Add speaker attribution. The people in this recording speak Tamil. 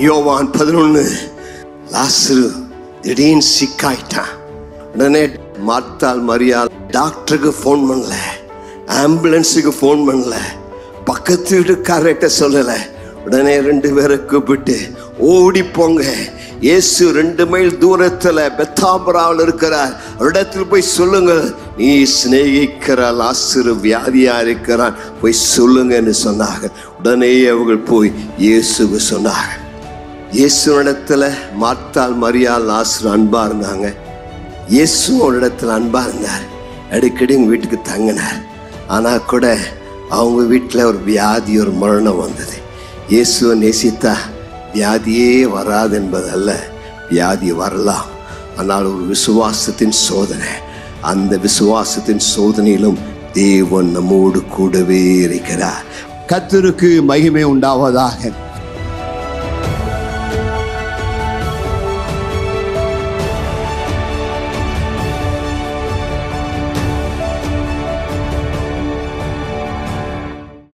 Speaker 1: யோவான் 11 லாசரு திடீர்னு சிக்காயிட்டான். உடனே மார்த்தாள் மரியாள் டாக்டருக்கு ஃபோன் பண்ணல, ஆம்புலன்ஸுக்கு ஃபோன் பண்ணல, பக்கத்து வீட்டுக்காரர்கிட்ட சொல்லல. உடனே 2 பேரை கூப்பிட்டு ஓடி போங்க, இயேசு 2 மைல் தூரத்துல பெத்தாபராவில் இருக்கிறார், இடத்துல போய் சொல்லுங்க, நீ சிநேகிக்கிற லாசரு வியாதியா இருக்கிறான், போய் சொல்லுங்கன்னு சொன்னாங்க. உடனே அவர்கள் போய் இயேசுக்கு சொன்னாங்க. இயேசுவிடத்துல மார்த்தாள் மரியாள் லாசரு அன்பா இருந்தாங்க. இயேசு ஒரு இடத்துல அன்பா இருந்தார். அடிக்கடி உங்க வீட்டுக்கு தங்கினார். ஆனா கூட அவங்க வீட்டில் ஒரு வியாதி, ஒரு மரணம் வந்தது. இயேசுவை நேசித்தா வியாதியே வராது என்பதல்ல, வியாதி வரலாம். ஆனால் ஒரு விசுவாசத்தின் சோதனை, அந்த விசுவாசத்தின் சோதனையிலும் தேவன் நம்மோடு கூடவே இருக்கிறார்.
Speaker 2: கர்த்தருக்கு மகிமை உண்டாவதாக.